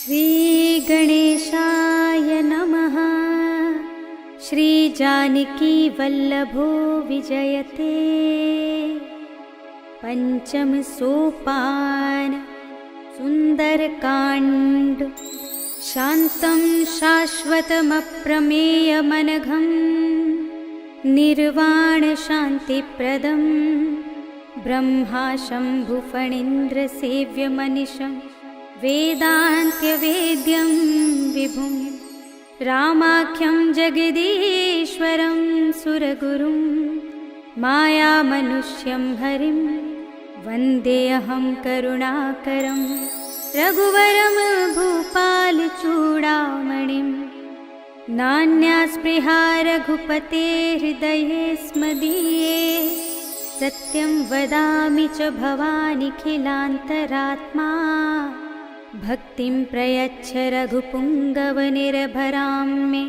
श्रीगणेशाय नमः। श्रीजानकीवल्लभो विजयते। पंचम सोपान सुंदरकांड। शान्तं शाश्वतमप्रमेयमनघं निर्वाणशान्तिप्रदं ब्रह्मा शम्भुफणीन्द्रसेव्यमनिशं वेदान्त्यवेद्यं विभुं रामाख्यं जगदीश्वरं सुरगुरुं मायामनुष्यं हरिं वन्देऽहं करुणाकरं रघुवरं भूपालचूडामणिं। नान्यास्पृहा रघुपते हृदये स्मदीये। सत्यं वदामि च भवानिखिलान्तरात्मा। भक्तिं प्रयच्छ रघुपुङ्गवनिर्भरां मे।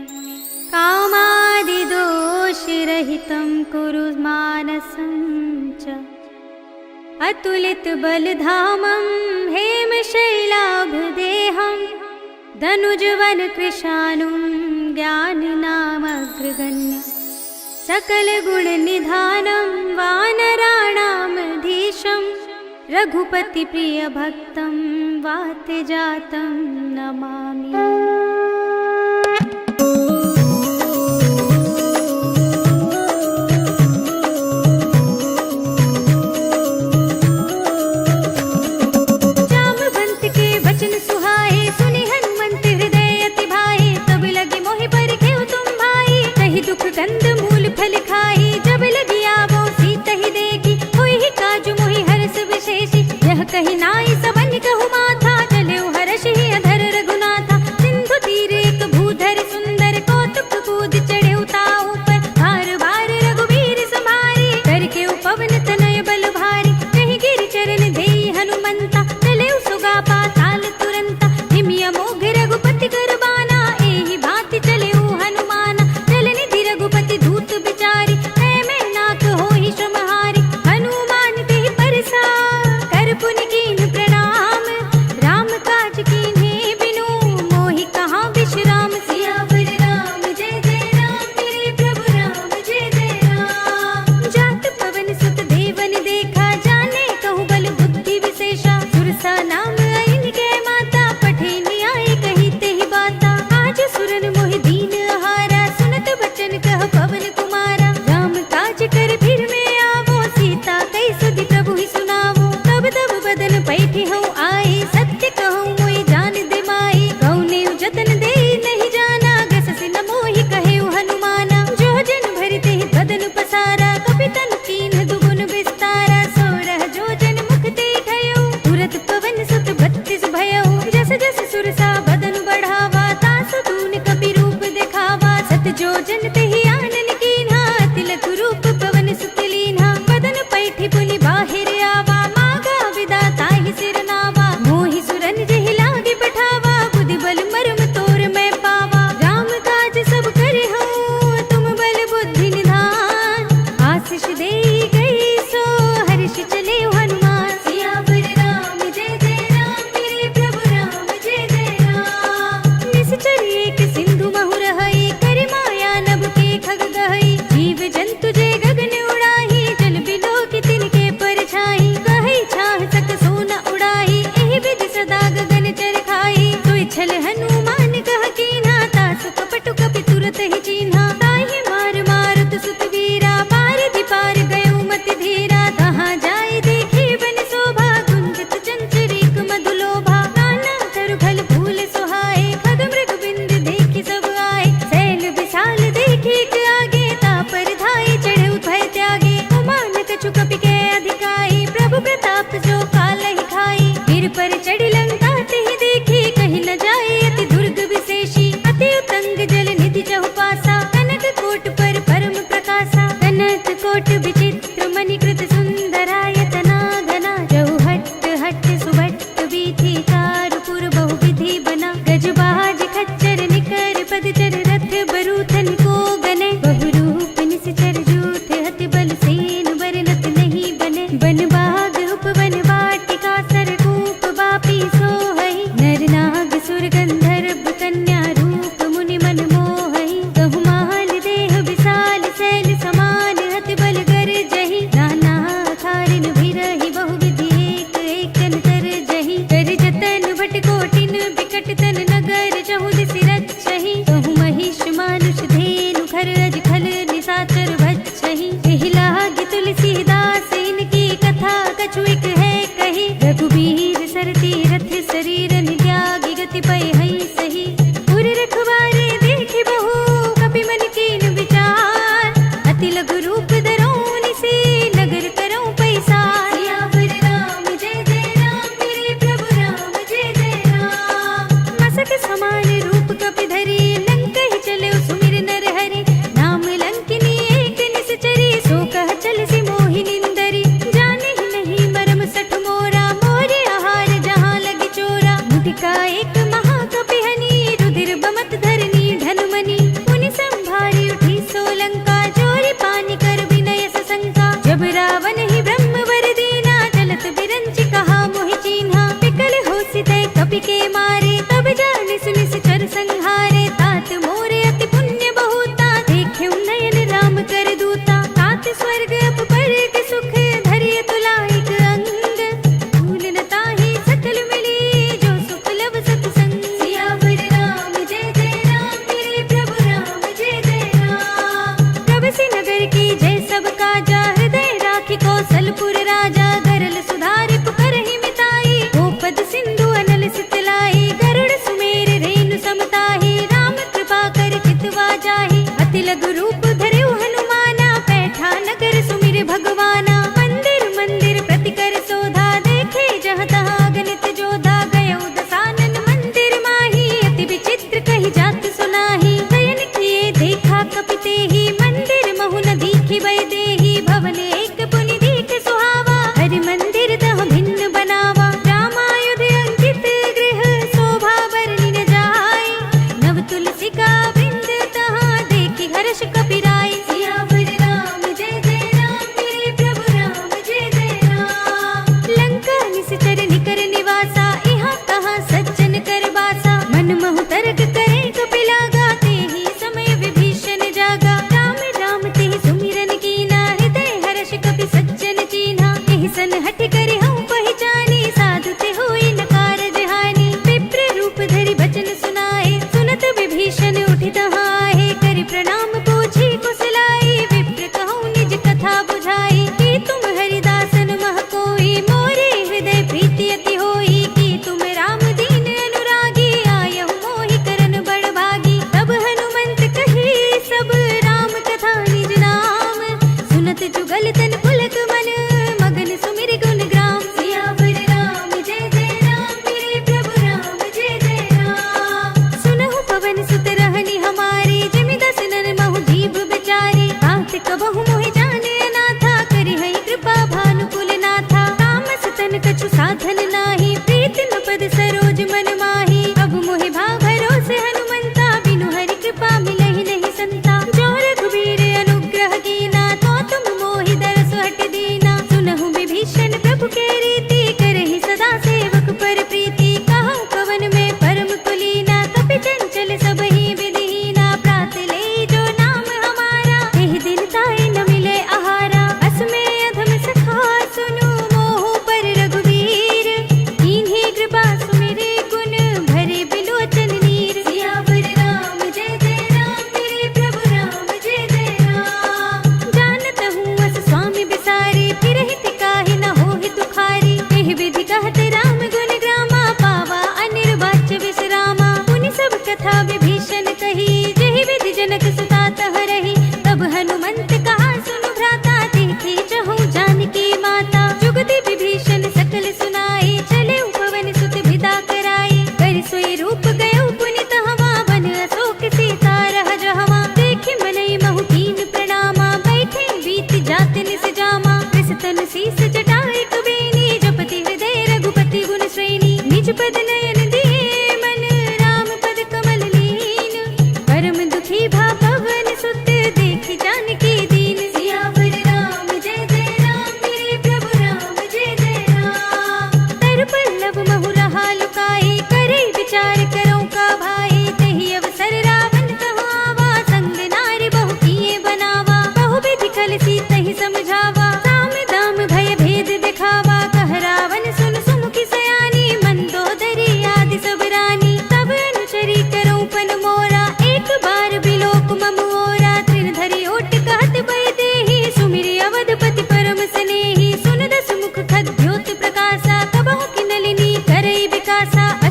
कामादिदोषरहितं कुरु मानसं च। अतुलितबलधामं हेमशैलाभदेहं धनुजवनकृशानुं ज्ञानिनामग्रगण्यं सकलगुणनिधानं वानराणामधीशं रघुपतिप्रियभक्तं वातजातं नमामि। कहीं नाई सबन कहु माथा चले हर्षि अधर रघुनाथा। सिंधु तीर एक भूधर सुंदर कौतुक कूद चढ़े ताऊ पर। बार बार रघुवीर संभारी करके उपवन तनय बल भारी। कहीं गिर चरण देई हनुमंता चले सुगा पाताल तुरंता। हिमिया मोघ रघुपति करबाना एहि भांति चले हनुमाना। चल निधि रघुपति धूत बिचारी मैं नाक होहि श्रमहारी। हनुमान तेहि परसा कर पुनि कीन्ह प्रणाम। राम काज कीन्हे बिनु मोहि कहाँ विश्राम। सियावर राम जय जय राम मेरे प्रभु राम जय जय राम। जात पवन सुत देवन देखा जाने कहु बल बुद्धि विशेषा। सुरसा नाम इनके माता पठे न्याय कही तेहि बाता। आज सुरन मोहि दीन आहारा सुनत बचन कह पवन कुमारा। राम काज कर फिर में आवो सीता कई सुधि प्रभु ही सुनावो। तब तब बदन पैठी हूँ आई सत्य कहूँ मोई जान दे माई। गौने जतन दे नहीं जाना गस से न मोहि कहे हनुमाना। जो जन भरते बदन पसारा कपितन कीन्ह दुगुन विस्तारा। सोरह जो जन मुख ते ठयो तुरत पवन सुत बत्तीस भयो। जस जस सुरसा बदन बढ़ावा तासु दून कपि रूप दिखावा। सत जो जन तेहि आनन कीन्हा तिलक रूप पवन सुत लीन्हा। बदन पैठी पुनि बाहिर आवा मागा विदा ताहि सिर नावा। मोहि सुरन जेहि लागे पठावा बुद्धि बल मर्म तोर मैं पावा। राम काज सब करे हूँ तुम बल बुद्धि निधान। आशीष देई गई सो हर्ष चले हनुमान। सियावर राम जय जय राम मेरे प्रभु राम जय जय राम। निश्चर एक सिंधु महु रहई कर माया नभ के खग गहई। जीव जंतु जे गगन उड़ाही जल बिलो की तिनके परछाई। कही छाह सक सोना उड़ाही एहि विधि सदा गगन चरखाई। सोई छल हनुमान कह कीन्हा तासु कपटु कपि तुरत ही चीन्हा। ताहि मार मारुत सुत वीरा पारधि पार गयो मति धीरा। तहाँ जाय देखी बन शोभा गुंजित चंचरीक मधुलोभा। नाना तरु फल फूल सुहाए खग मृग बिंद देखी सब आए। सैल विशाल देखी एक आगे तापर धाई चढ़े भय त्यागे। उमान कछु कपि के अधिकाई प्रभु प्रताप जो काल ही खाई। गिर पर चढ़ी लंका तेहि देखी कहीं न जाए अति दुर्ग विशेषी। अति उतंग जल निधि चहु पासा कनक कोट पर परम प्रकाशा। कनक कोट विचित्र मणिकृत सुंदरायतना घना। जहु हट्ट हट्ट सुभट्ट बीथी कारपुर बहु विधि बना। गजबाज खच्चर निकर पदचर रथ बरूथन को गने। बहुरूप निश्चर जूथ हति बल सेन बरनत नहीं बने। बन बाग उपवन वाटिका सरकूप बापी निकट तन नगर जहु दिसि रचहि कहु महिष मानुष धेनु खर अज खल निसाचर बचहि एहि लागी तुलसीदास इनकी कथा कछु एक है कही रघुबीर सरती रथ शरीर त्यागी गति पय हई सही पुर रखवारे देखि बहु कपि मन कीन विचार अति लघु रूप धरौनि से नगर करौं पैसार सियावर राम जय जय राम मेरे प्रभु राम जय जय राम मसक समान रूप कपि धरि लंक ही चले सुमिर नर हरि नाम लंकिनी एक निश्चरी सो कह चल सि मोहि निंदरी जाने ही नहीं मरम सठ मोरा मोरे आहार जहाँ लगी चोरा मुटिका एक महाकपि हनि रुधिर बमत धरनी धनुमनि मुनि संभारी उठी सोलंका जोरी पानी कर विनय सशंका जब रावण ही ब्रह्म वर दीना चलत बिरंचि कहा मोहि चीन्हा पिकल होसि तय कपि के मारे तब जानि सुनि सिचर संहारे तात मोरे अति पुण्य बहुता देखे नयन राम कर दूता तात स्वर्ग अप पर के सुख धरिय तुलाइक अंग भूल न ताहि सकल मिली जो सुख लब सतसंग सियावर राम जय जय राम मेरे प्रभु राम जय जय राम प्रभु नगर की जय सब काजा हृदय राखी कौशलपुर राजा गरल सुधारि पुकर ही मिताई गोपद सिंधु अनल सितलाई गरुड़ सुमेर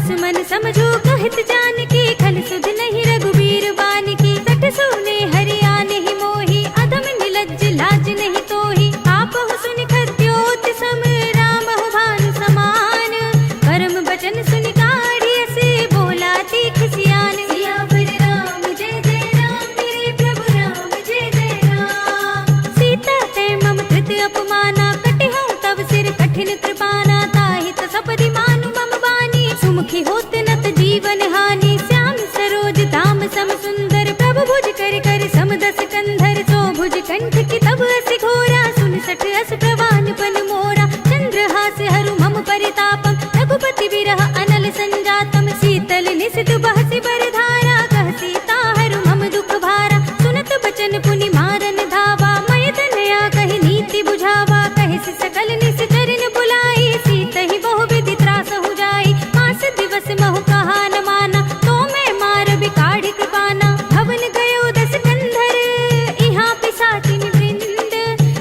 बस मन समझो कहत जानकी, खल सुध नहीं रघुबीर बानकी। सठ सुने हरियाणे ही मोही, अधम निलज्ज लाज नहीं तोही। आपहु सुनि खद्योत सम, राम हो भानु समान। परम बचन सुनि काढ़ियस, बोला तीख सियान। सियावर राम जय जय राम, मेरे प्रभु राम जय जय राम। सीता ते मम कृत अपमाना, कटिहउँ तब सिर कठिन कृपाना। ताहि त सपदि मानु मम बानी, सुमुखी होत नत जीवन हानि। श्याम सरोज धाम सम सुंदर, प्रभु भुज कर कर सम दस कंधर। सो भुज कंठ की तब अस घोरा, सुन सठ अस प्रवान पन मोरा। चंद्रहास हरु मम परितापम, रघुपति विरह अनल संजातम। शीतल निशित बहसि बरधारा, कह सीता हरु मम दुख भारा। सुनत बचन पुनि मारन धावा, मय तनया कहि नीति बुझावा। कहि सकल निश्चरण बुलाई, सीतहि बहु विधि त्रासहु जाई। मास दिवस महु कहा न माना, तो मैं मार बिकाढ़ कृपाना। भवन गयो दस कंधर, इहाँ पिशाचिन वृंद।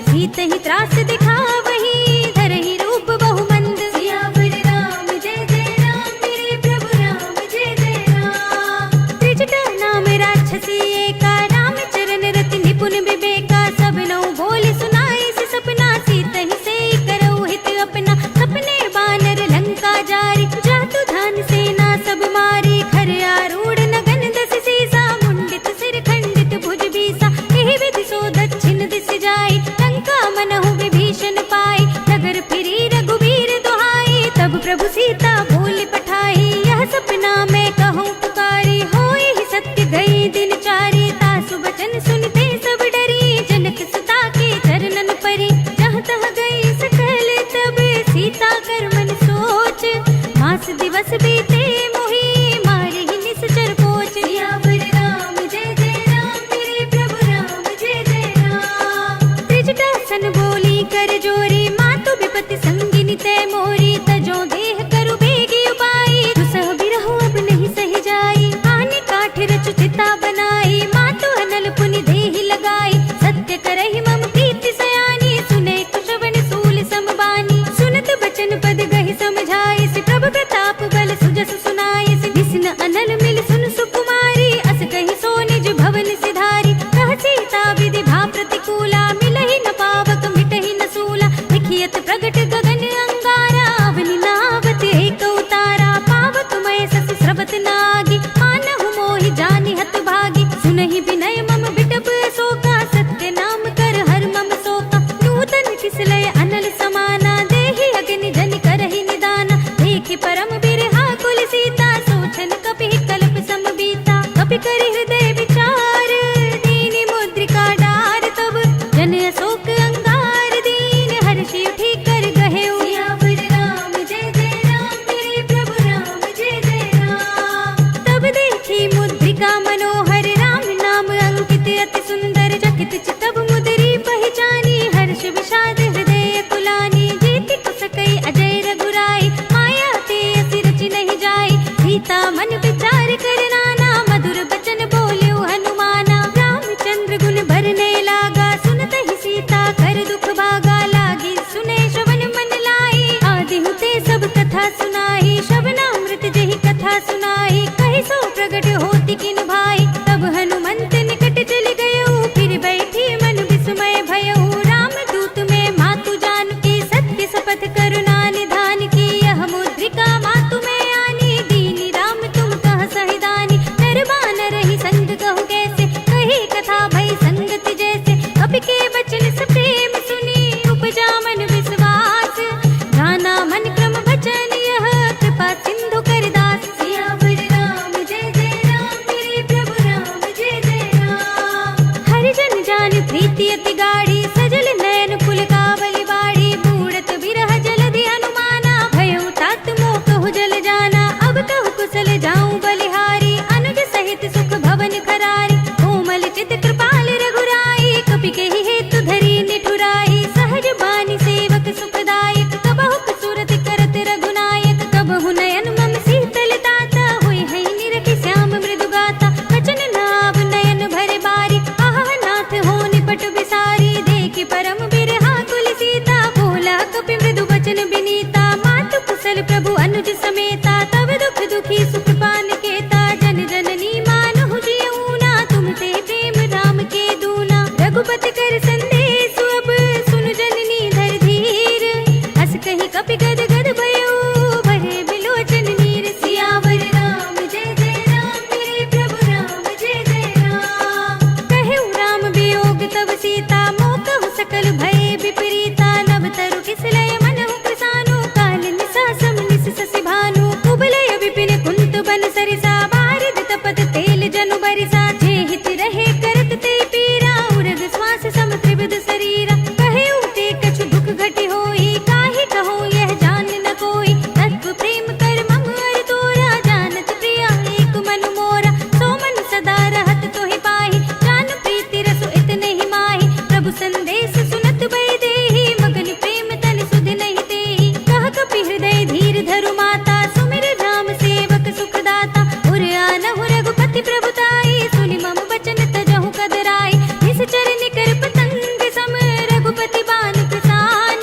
सीतहि त्रास दिखावही, धरहि रूप बहु मंद। सियावर राम जय जय राम, मेरे प्रभु राम जय जय राम। त्रिजटा नाम राक्षसी एका, राम चरण रति निपुण विवेका। सब नौ बोले सुनाई से सपना, सीतहि से करऊ हित अपना। सपने बानर लंका जारी, जातु धान सेना सब मारी। खर आरूढ़ नगन दस सीसा, मुंडित सिर खंडित भुज बीसा। एहि विधि सो दक्षिण दिस जाई, लंका मनहु विभीषण पाई। नगर फिरी रघुबीर दुहाई, तब प्रभु सीता बोल पठाई। यह सपना मैं कहूँ पुकारी, होए ही सत्य गई दिन चारी। तासु बचन सुनते सब डरी, जनक सुता के चरणन परी। जहाँ तहाँ गई सकल तब, सीता कर मन सोच। मास दिवस बीते मोही, मारे ही निश्चर कोच। सियावर राम जय जय राम, मेरे प्रभु राम जय जय राम। त्रिजटा सन बोली कर जोरी, मातु विपति संगिनी तै मोरी। तजो देह करु बेगी उपाई, दुसह बिरहु अब नहीं सही जाई। आने काठ रचु चिता बनाई, मातु अनल पुनि देहि लगाई। सत्य करहि मम प्रीति सयानी, सुने कुशवन सूल समबानी। सुनत बचन पद गहि समझाई, सि प्रभु प्रताप बल सुजस सुनाई। सि निस्न अनल मिल सुन सुकुमारी, अस कहि सो निज भवन सिधारी। कह सीता विधि भा प्रतिकूला, मिलहि न पावक मिटहि न सूला। लिखियत प्रगट गगन अंगारा, अवनि नावत एक उतारा। पावक मय सस स्रवत नागी, मानहु मोहि जानि हत भागी। सुनहि विनय मम बिटप शोका, सत्य नाम कर हर मम शोका। नूतन किसलय अनल समाना, देहि अग्नि जनि करहि निदाना। देखि परम बिरहा कुल सीता, सोचन कपि कल्प सम बीता। कपि करि हृदय विचार, दीनि मुद्रिका डार। तब जन अशोक अंगार, दीन हर्षि उठि कर गहेउ। सियावर राम जय जय राम, मेरे प्रभु राम जय जय राम। तब देखी मुद्रिका मनोहर, राम नाम अंकित अति सुंदर। चकित चितब मुदरी पहचानी, हर्ष विषाद हृदय कुलानी। जीति कुसकई अजय रघुराई, माया ते असि रचि नहीं जाई। सीता मन विचार कर नाना, मधुर बचन बोल्यो हनुमाना। रामचंद्र गुण भरने लागा, सुनत ही सीता कर दुख भागा। लागी सुने श्रवण मन लाई, आदि हुते सब कथा सुनाई। श्रवणामृत जेहि कथा सुनाई, कहि सो प्रगट होति किन भाई। तब हनुमंत निकट चलि गयो, फिर बैठी मन विस्मय भयउ। राम दूत में मातु जानकी, सत्य शपथ करुणा निधान की। यह मुद्रिका मातु में आनी, दीनी राम तुम कह सहिदानी। नर बानर ही संग कहु कैसे, कही कथा भई संगति जैसे। कपि के बचन स प्रेम सुनी, उपजा मन विश्वास। गाना मन क्रम बचन यह, कृपा सिंधु कर दास। सियावर राम जय जय राम, मेरे प्रभु राम जय जय राम। हरि जन जान प्रीति अति गाढ़ी, सजल नयन पुलकावली बाड़ी। बूढ़त बिरह जलधि अनुमाना, भयउ तात मोह कहु जल जाना। अब कहु कुशल जाऊं बलिहारी, अनुज सहित सुख भवन खरारी। कोमल चित कृपाल रघुराई, कपि केहि हेतु धरी निठुराई। सहज बानी सेवक सुखदायक, कबहु सुरत करत रघुनायक। कबहु नयन मम शीतल ताता, होय है निरखि श्याम मृदु गाता। बचन नाव नयन भरे बारी, आहा नाथ हो निपट बिसारी। देखि परम बिरहा कुल सीता, बोला कपि मृदु बचन बिनीता। मातु कुशल प्रभु अनुज समेता, तब दुख दुख मन सरिसा बारिद तपत तेल जनु बरिसा जे हित रहे करत ते पीरा उरग श्वास सम त्रिविध शरीरा कहे उते कछु दुख घटी होई काहे कहो यह जान न कोई तत्व प्रेम कर मम अर तोरा जानत प्रिया एक मन मोरा सो मन सदा रहत तोहि पाहि जान प्रीति रसु इतने ही माहि प्रभु संदेश सुनत भय देहि मगन प्रेम तन सुध नहीं तेहि कह कपि हृदय धीर धरु माता सुमिर राम सेवक सुखदाता उर आनहु रघुपति प्रभुताई सुनि मम बचन तजहु कदराई निश्चर निकर पतंग सम रघुपति बान किसान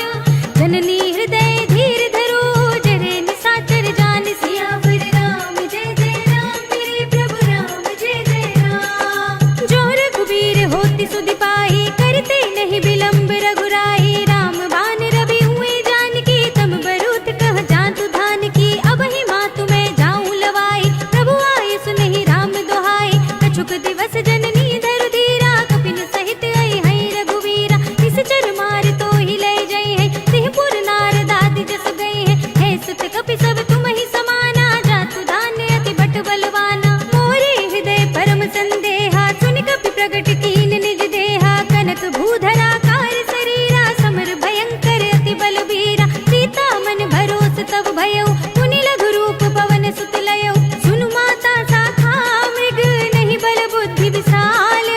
जननी हृदय धीर धरो जरे निसाचर जान सियावर राम जय जय राम मेरे प्रभु राम जय जय राम जो रघुबीर होति सुधि पाहि करते नहीं विलंब रघुराई राम बान रवि हुए जानकी तम बरूथ कह जातु धान की अब ही मातु मैं जाऊं लवाई प्रभु आये सुनहि राम दोहाई कछुक दिवस जननी धरु धीरा कपिन सहित आई है रघुवीरा निश्चर मार तो ही ले जई है सिंहपुर नारद आदि जस गए है सुत कपि सब तुम ही समाना जातु धान्य अति बट बलवाना मोरे हृदय परम संदेहा सुनि कपि प्रगट कीन निज देहा कनक भूधरा कार शरीरा समर भयंकर अति बलबीरा सीता मन भरोस तब भयउ पुनि लघु रूप पवन सुत लयउ सुनु माता साखा मृग नहीं बल बुद्धि विशाल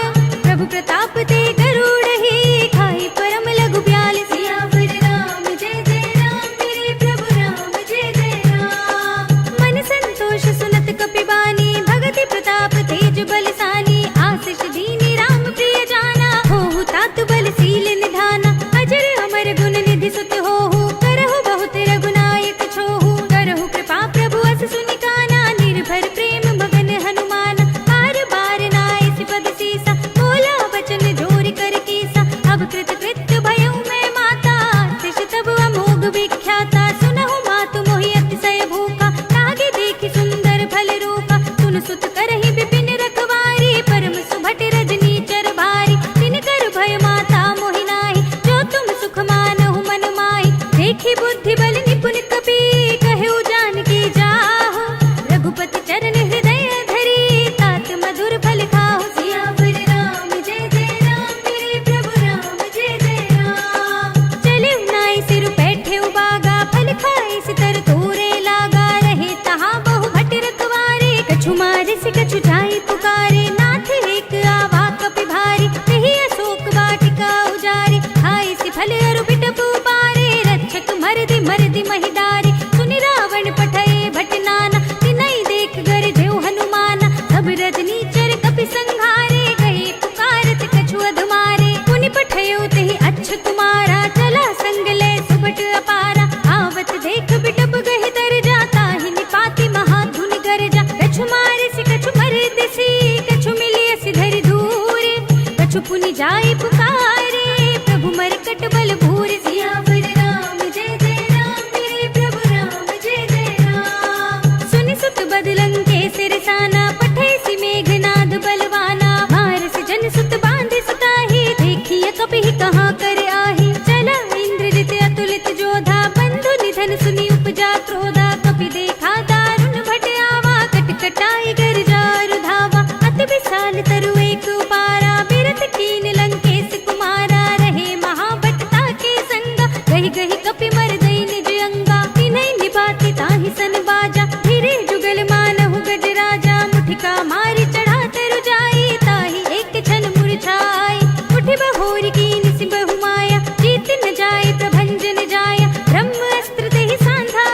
प्रभु प्रताप ते गरुड़ ही खाई परम लघु ब्याल सियावर राम जय जय राम मेरे प्रभु राम जय जय राम मन संतोष सुनत कपि बानी भगति प्रताप तेज बलसानी आशीष दीनी राम प्रिय जाना होहु तात बलशील निधाना अजर अमर गुण निधि सुत होहु करहु बहुत रघुनायक छोहु करहु कृपा प्रभु अस सुनि काना निर्भर प्रेम मगन हनुमान बार बार नाय सिपद सीसा बोला बचन जोरि कर कीसा अब कृत कृत्य भयउ मैं माता तिश तब अमोघ विख्याता सुनहु मातु मोहि अतिशय भूखा लागे देखि सुंदर फल रूपा सुन सुत करहि विपिन रखवारी परम सुभट रजनी चर भारी तिन कर भय माता मोहि नाहि जो तुम सुख मानहु मन माहि देखि बुद्धि बल निपुण कपि कहु जानकी जाहु रघुपति चरण हृदय धरी तात मधुर फल खाहु सियावर राम जय जय राम मेरे प्रभु राम जय जय राम चले नाई सिर बैठे बागा फल खाए सितर तोरे लागा रहे तहाँ बहु भट रखवारे कछु मारे से कछु जाई पुकारे नाथ एक आवा कपि भारी कही अशोक वाटिका उजारे खाए से फल अरु बिटप पारे रक्षक मरदि मरदि महिदारे सुनि रावण पठए भट नाना तिनई देख गर जेउ हनुमाना सब रजनी चर कपि संघारे गए पुकारत कछु अधमारे पुनि पठयो तेहि अच्छ कुमारा चला संग ले सुबट अपारा आवत देख बिटप गहि दर जाता ही निपाति महाधुनि गरजा कछु मारे से कछु मरदि सी कछु मिलिय सिधरि दूरे कछु पुनि जाई पुकारे प्रभु मरकट बल भूर सियावर राम जय जय राम मेरे प्रभु राम जय जय राम सुनि सुत बदलंग के सिरसाना पठे सि मेघनाद बलवाना मारस जन सुत बांधे सुताही देखिए कपि कहाँ कर आही चला इंद्रजित अतुलित जोधा बंधु निधन सुनि उपजा क्रोधा कपि देखा दारुण भट आवा कटकटाई गर जारु धावा अति विशाल तरु एक उपारा बिरत कीन लंकेश कुमारा रहे महाभटता के संगा गहि गहि कपि मर दई निज अंगा तिन्है निपाति ताहि सन बाजा धीरे जुगल मानहु गज राजा मुठिका मारी चढ़ा तरु जाई ताहि एक क्षण मुरझाई उठि बहोरी कीन सि बहु माया जीत न जाय प्रभंजन जाया ब्रह्म अस्त्र तेहि सांधा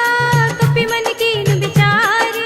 कपि मन कीन विचार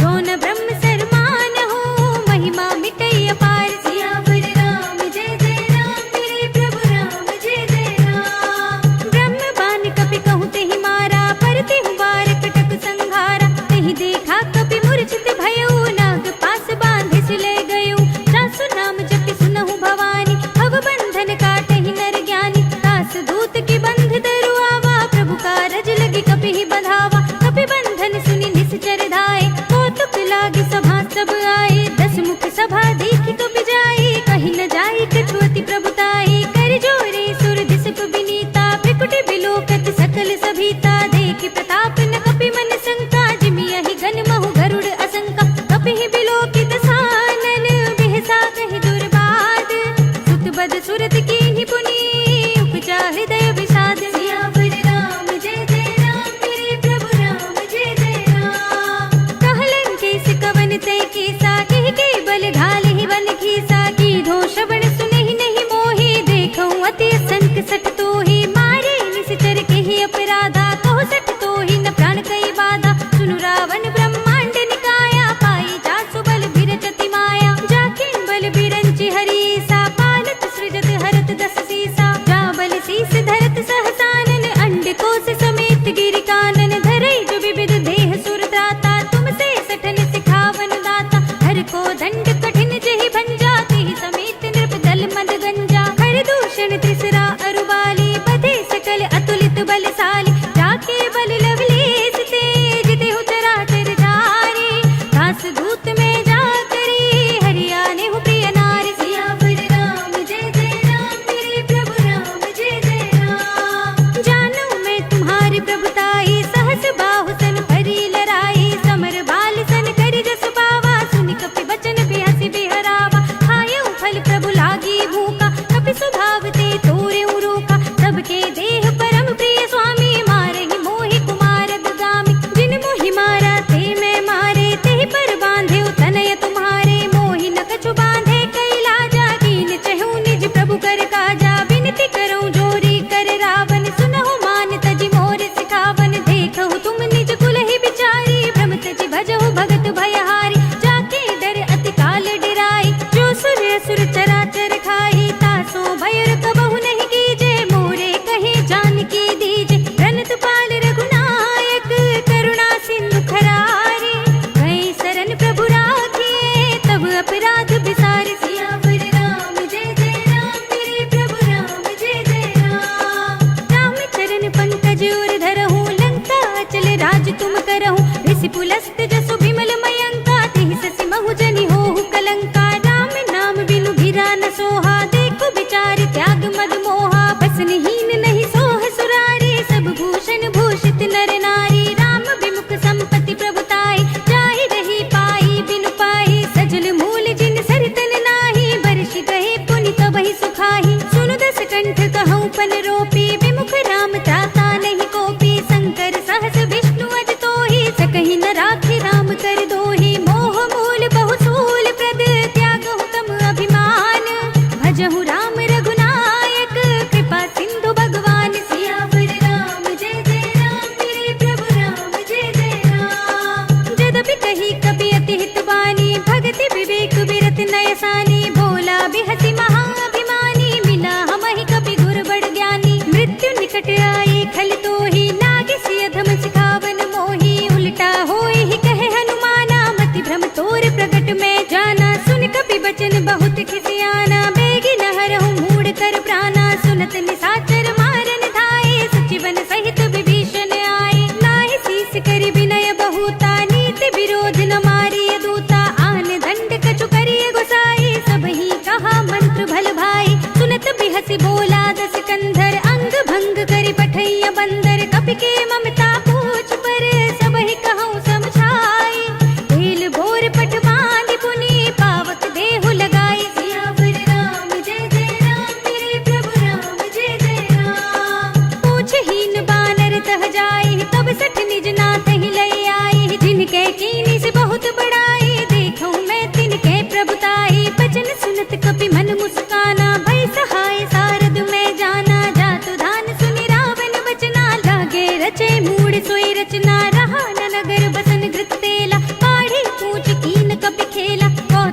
जो न ब्रह्म सरमान हो महिमा मिटई अपार सियावर राम जय जय राम मेरे प्रभु राम जय जय राम ब्रह्म बान कपि कहु तेहि मारा पर तेहु बार कटक संघारा तेहि देखा कपि मूर्छित भयउ नाग पास बांधे से ले गयउ सासु नाम जपि सुनहु भवानी भव बंधन काटहि नर ज्ञानी दास दूत की बंध दरु आवा प्रभु कारज लगी कपि ही बंधावा कपि बंधन सुनि निश्चर धाय कौतुक लागी सभा सब आए दस मुख सभा देखि कपि जाई कहि न जाई कछु अति प्रभुताई कर जोरे सुर दिसप विनीता बिकुट बिलोकत सकल सभीता देखि प्रताप न कपि मन शंका जिमियहि गन महु गरुड़ असंका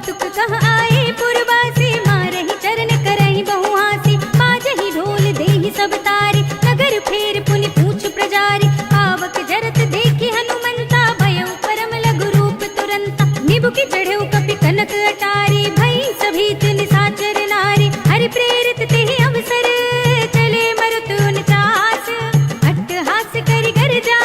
कौतुक कह आए पुरवासी, मारहि चरण करहि बहुहासी। बाजहि ढोल देहि सब तारी, नगर फेर पुनि पूछ प्रजारी। आवक जरत देखि हनुमंता, भयउ परम लघु रूप तुरंता। निबुकि चढ़ेउ कपि कनक अटारी, भई सभीत निशाचर नारी। हरि प्रेरित तेहि अवसर, चले मरुत उनचास। अट्टहास करि गर्जा,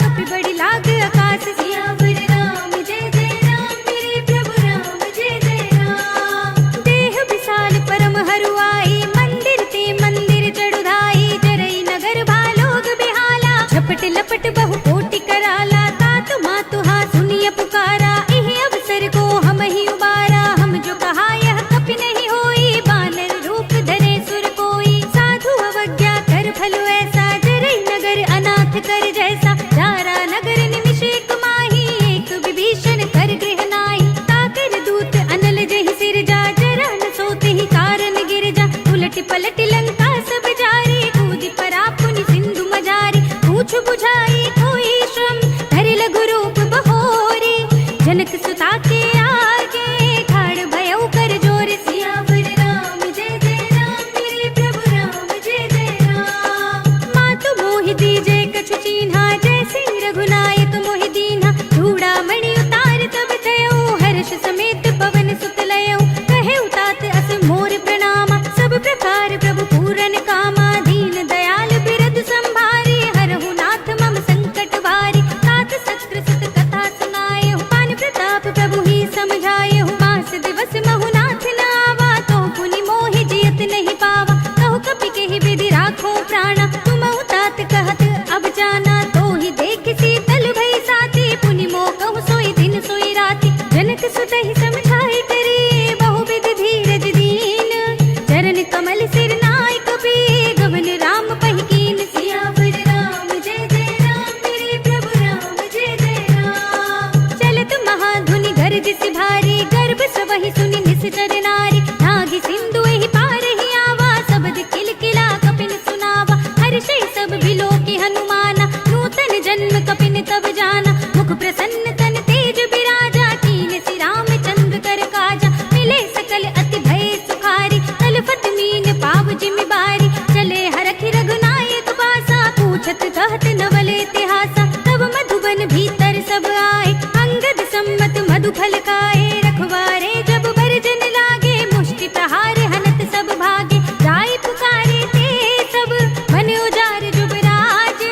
कपि बड़ी लाग आकाश। सियावर राम जय जय राम, मेरे प्रभु राम जय जय राम। देह विशाल परम हरुआई, मंदिर ते मंदिर चढ़ुधाई। जरई नगर भालोग बिहाला, झपट लपट बहु कोटि कराला। तातु मातु हा सुनिय पुकारा, इहि अवसर को हम ही उबारा। हम जो कहा यह कपि नहीं होई, बानर रूप धरे सुर कोई। साधु अवज्ञा कर फल ऐसा, जरई नगर अनाथ कर जैसा। जारा नगर निमिष एक माही, एक विभीषण कर गृह नाहि। ताकर दूत अनल जहि सिर जा, जरा न सोते ही कारण गिर जा। उलट पलट लंका सब जारी, कूदि परा पुनि सिंधु मजारी। पूछ बुझाई कोई श्रम, धरि लघु रूप बहोरी। जनक सुता के आगे, ठाड़ भयउ कर जोर। सियावर राम जय जय राम, मेरे प्रभु राम जय जय राम। मातु मोहि दीजे कछु चीन्हा, जैसे रघुनायक मोहि दीन्हा। चूड़ामणि उतार तब थयउ, हर्ष समेत पवन सुत लयउ। कहेउ तात अस मोर प्रणामा, सब प्रकार प्रभु पूरन कामा। दीन दयाल बिरद संभारी, हरहु नाथ मम संकट भारी। तात सत्र सुत कथा सुनाएहु, पान प्रताप प्रभु ही समझाएहु। मास दिवस महु नाथ न आवा, तो पुनि मोहि जियत नहीं पावा। कहु कपि केहि विधि राखो प्राणा, तुमहु तात कहत अब जाना। तो ही देख शीतल भई साथी, पुनि मोह कहु सोई दिन सोई राति। जनक सुत ही समझाई करी, बहुविध धीरज दीन। चरण कमल सिर नाय कपि, गवन राम पहि कीन। सियावर राम जय जय राम, मेरे प्रभु राम जय जय राम। चलत महाधुनि गरज सि भारी, गर्भ सबहि सुनि निश्चर नारी। नागी सिंधु एहि पार ही आवा, सबद किलकिला कपिन सुनावा। हर्षै सब बिलोकि हनुमाना, नूतन जन्म कपिन तब जाना। मुख प्रसन्न तन तेज बिराजा, कीन सि रामचंद्र कर काजा। मिले सकल अति भय सुखारी, तलफत मीन पाव जिमि बारी। चले हरखि रघुनायक पासा, पूछत कहत नवल इतिहासा। तब मधुबन भीतर सब आए, अंगद सम्मत मधु फल खाए। रखवारे जब भरजन लागे, मुष्टि प्रहार हनत सब भागे। जाय पुकारे ते सब, मन उजार जुबराज।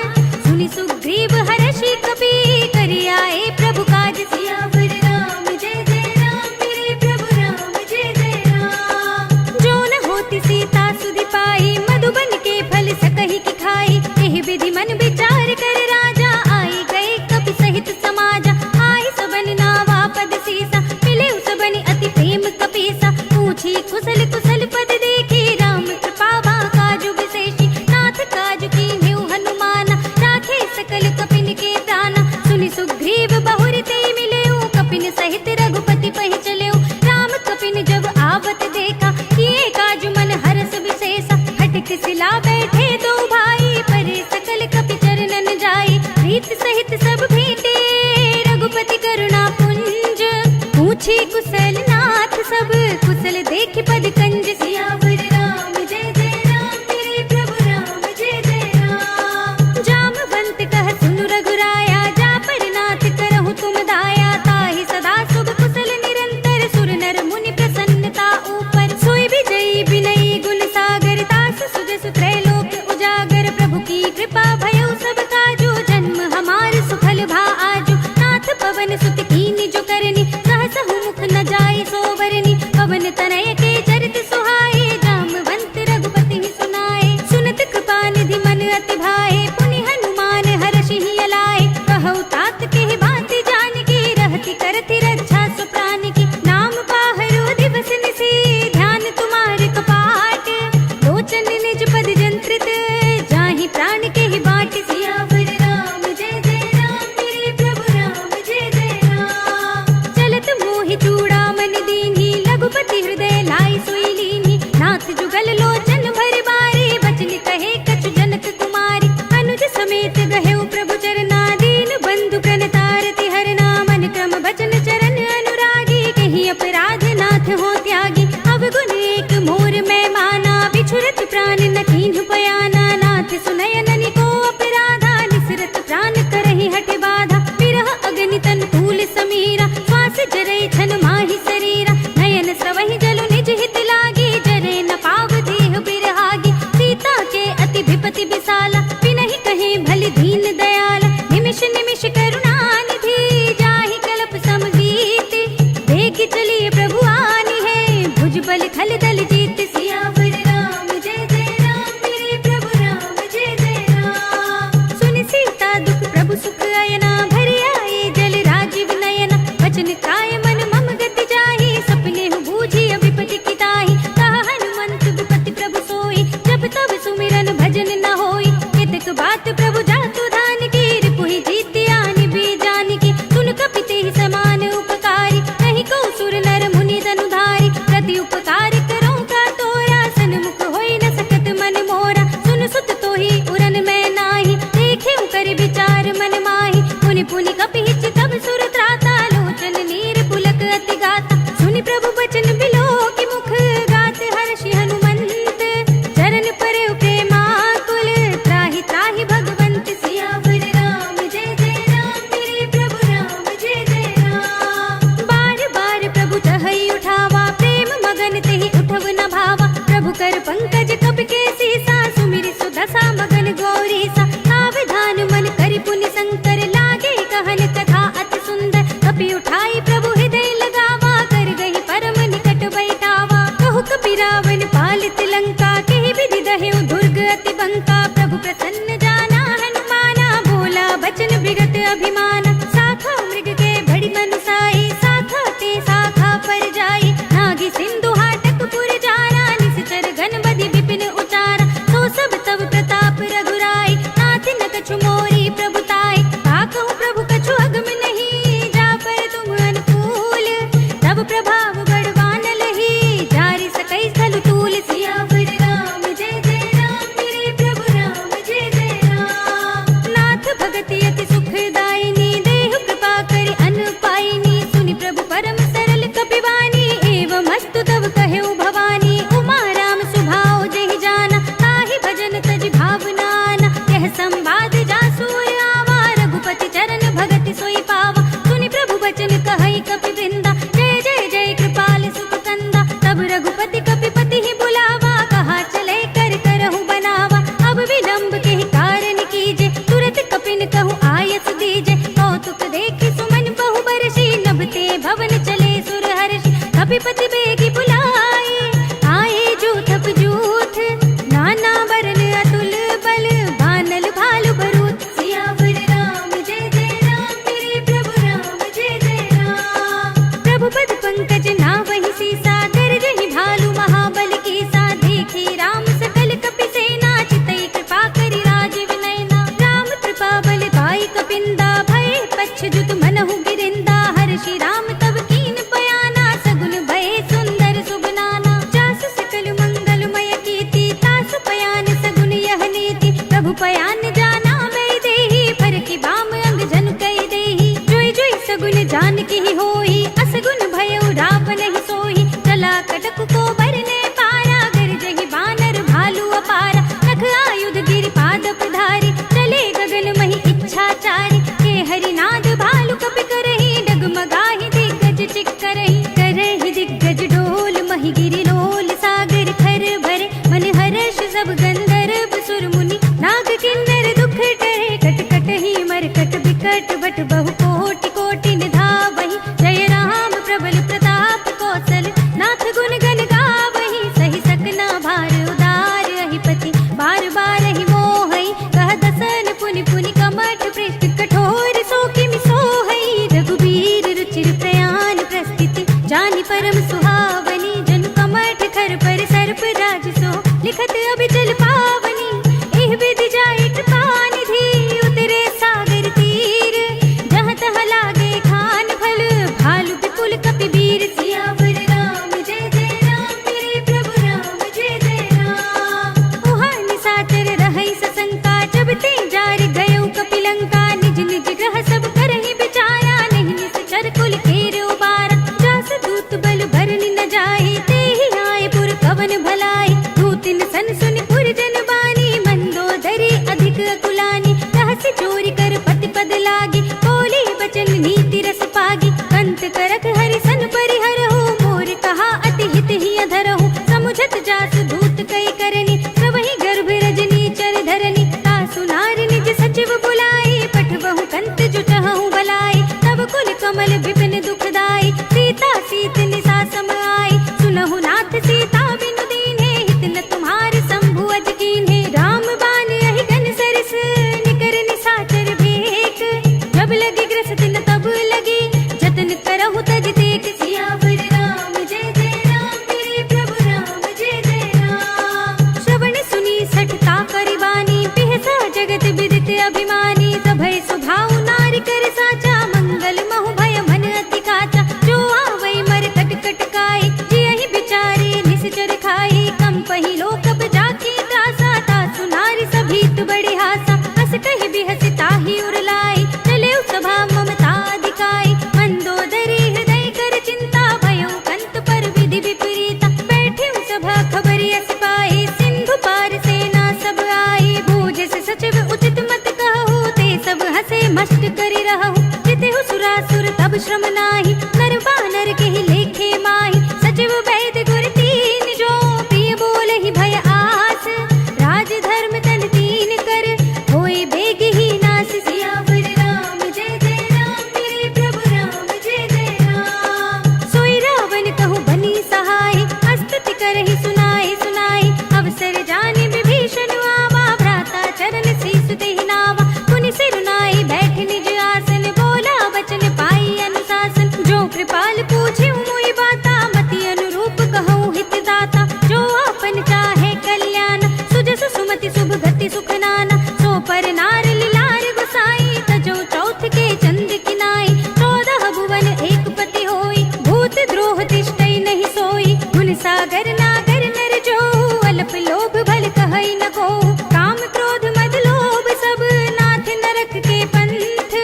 सुनि सुग्रीव हर्षि कपि, करि आए प्रभु काज। सियावर राम जय जय राम, मेरे प्रभु राम जय जय राम। जो न होती सीता सुधि पाई, मधुबन के फल सकहि की खाई। एहि विधि मन विचार कर राजा, आई गए कपि सहित समाजा। आई सबन नावा पद सीसा, मिले सबनि अति प्रेम कपीसा। पूछी कुशल कुशल पद देखी, राम कृपा बा काजु विशेषी। नाथ काजु कीन्हेउ हनुमाना, राखे सकल कपिन के प्राणा। सुनि सुग्रीव बहुर ते मिलेउ, कपिन सहित रघुपति पहि चलेउ। राम कपिन जब आवत देखा, किए काजु मन हरस विशेषा। हटक सिला बैठे दो भाई, परे सकल कपि चरणन जाई। प्रीत सहित सब भेंटे, रघुपति करुणा पुंज। पूछी कुशल नाथ सब, कुशल देख पद कंज। सियावर राम जय जय राम, मेरे प्रभु राम जय जय राम। जामवंत कह सुनु रघुराया, जा पर नाथ करहु तुम दाया। ताहि सदा शुभ कुशल निरंतर, सुर नर मुनि प्रसन्नता ऊपर। सोई विजयी विनयी गुण सागर, तास सुजस त्रैलोक उजागर। प्रभु की कृपा भयउ सब काजू, जन्म हमार सुफल भा आजू। नाथ पवन सुत कीन्हि जो करनी, सहसहु मुख न जाय सोवरनी। पवन तनय के चरित सुहाए, जामवंत रघुपति ही सुनाए। सुनत कृपा निधि मन अति भाए, पुनि हनुमान हर्षि ही अलाए। कहउ तात केहि बात जानकी, रहति करति रक्षा सु प्राण की। नाम पाहरो दिवस निशि, ध्यान तुम्हारे कपाट। लोचन निज पद जंत्रित, जाहि प्राण केहि बाट। सियावर राम जय जय राम, मेरे प्रभु राम जय जय राम। चलत मोहि चूड़ामणि दीन्हि, रघुपति हृदय लाई सोई लीन्हि। नाथ जुगल लोचन भर बारी, बचन कहे कछु जनक कुमारी। अनुज समेत गहेउ प्रभु चरना, दीन बंधु प्रणतारति हरना। मन क्रम बचन चरण अनुरागी, कहि अपराध पास जरे छन माहि शरीरा नयन स्रवहि जलु निज हित लागी जरे न पाव देह बिरहागी सीता के अति विपति विशाला बिनहि कहे भली दीन दयाला निमिष निमिष करुणा निधि जाहि कल्प समगीति देख चलिए प्रभु आनी है भुज बल खल दल जीत सियावर राम जय जय राम मेरे प्रभु राम जय जय राम सुन सीता दुख प्रभु सुख अयना भरि आए जल राजीव नयना वचन काय मन मम गति जाहि सपने हु बूझी विपति किताहि कहा हनुमंत विपति प्रभु सोई जब तब सुमिरन भजन न होई केतक बात प्रभु जातु धान की रिपुहि जीति आनि भी जानि की सुन कपिते ही समान उपकारी नहीं को सुर नर मुनि धनुधारी प्रति उपकार करो का तोरा सन्मुख होई न सकत मन मोरा सुन सुत तोहि उरन मैं नाही देखे कर विचार मन माही पुनि पुनि कपि हिच तब सुर त्राता लोचन नीर पुलक अति गाता सुनि प्रभु बचन बिलो की मुख गात हर्षि हनुमंत चरण परे प्रेमाकुल त्राहि त्राहि भगवंत सियावर राम जय जय राम मेरे प्रभु राम जय जय राम बार बार प्रभु तहई उठावा प्रेम मगन तेहि उठव न भावा प्रभु कर पंकज कपि के सीसा सुमिरि सुदशा मगन गौरी सा सावधान मन करि पुनि शंकर लागे कहन कथा अति सुंदर कपि उठाई प्रभु हृदय लगावा कर गही परम निकट बैठावा कहु कपि रावण पालित लंका केहि विधि दहेउ दुर्ग अति बंका प्रभु प्रसन्न जाना हनुमाना बोला बचन विगत अभिमाना साखा मृग के बड़ी मनुसाई साखा ते साखा पर जाई नागी सिंधु हाटक पुर जारा निश्चर गणपति विपिन उचारा तो सब तब प्रताप रघुराई नाथ न कछु मोरी प्रभुताई ताकहु प्रभु कछु अगम नहीं जा पर तुम अनुकूल तब प्रभाव बड़वान लही जारी सकई स्थल तूल सियावर राम जय जय राम मेरे प्रभु राम जय जय राम नाथ भगति अति सुखदायिनी देहु कृपा करि अन पाइनी सुनि प्रभु परम सरल कपिवानी एवं अस्तु तब कहेउ भवानी उमा राम सुभाव जेहि जाना ताहि भजन तज भावनाना यह संवाद जासूर आवा रघुपति चरण भगति सोई पावा सुनि प्रभु बचन कहई कपि वृंदा जय जय जय कृपाल सुख कंदा तब रघुपति कपिपति ही बुलावा कहा चले कर करहु बनावा अब विलंब के ही कारण कीजे तुरत कपिन कहु आयस दीजे कौतुक देखि सुमन बहु बरसी नभते भवन चले सुर हर्षि कपिपति बेगी बुलाए आए जूथ जूथ नाना वरन अतुल बल बानल भालु बरूथ सियावर राम जय जय राम मेरे प्रभु राम जय जय राम प्रभु पद पंकज नावहि सीसा गरजहि भालु महाबल कीसा देखी राम सकल कपि सेना चितई कृपा करि राजीव नयना राम कृपा बल पाई कपिंदा भय पच्छ जुत मनहु गिरिंदा हर्षि राम तब कीन बयाना सगुन भय सुंदर सुबनाना जासु सकल मंगलमय कीर्ति तासु पयान सगुन यह नीति प्रभु पयान जाना मैं देही पर की बाम अंग जन कई देही जोई जोई सगुन जान की होई असगुन भयउ रावण ही सोही चला कटक को बरने पारा गरजहि बानर भालु अपारा नख आयुध गिरि पाद पधारी चले गगन महि इच्छाचारी के हरिनाद भालु कपि करहि डगमगाहि दिग्गज चिक्करहि करहि दिग्गज डोल महि गिरि लोल सागर खर भरे मन हर्ष सब गंधर्व सुर मुनि नाग किन्नर दुख टरे कट कट ही मरकट बिकट बट बहु कोटि कोटि निधावहि जय राम प्रबल प्रताप कौशल नाथ गुण गण गावहि सही सकना भार उदार अहिपति बार बार ही मोहई कह दसन पुनि पुनि कमठ पृष्ठ कठोर सो किमि सोहई रघुबीर रुचिर प्रयाण प्रस्थिति जानि परम सुहावनी जन कमठ खर पर सर्प राज सो लिखत अभिचल पावनी एह विधि जाय कृपा निधि उतरे सागर तीर जहाँ तहाँ लागे खान फल भालु विपुल कपि वीर सियावर राम जय जय राम मेरे प्रभु राम जय जय राम उहाँ निशाचर रहै सशंका जब ते जार गयो कपि लंका निज निज ग्रह सब करहि विचारा नहीं निश्चर कुल केर उबारा जास दूत बल भरनि न जाहि तेहि आए पुर कवन भलाई दूतिन सन सुनि कृपाल पूछे मोई बाता, मति अनुरूप कहूँ हित दाता। जो आपन चाहे कल्याण, सुजस सुमति शुभ गति सुख नाना। सो पर नार लिलार गुसाई, तजो चौथ के चंद किनाई। 14 भुवन एक पति होई, भूत द्रोह तिष्ठई नहीं सोई। गुण सागर नागर नर जो, अल्प लोभ भल कहई न को। काम क्रोध मद लोभ सब, नाथ नरक के पंथ।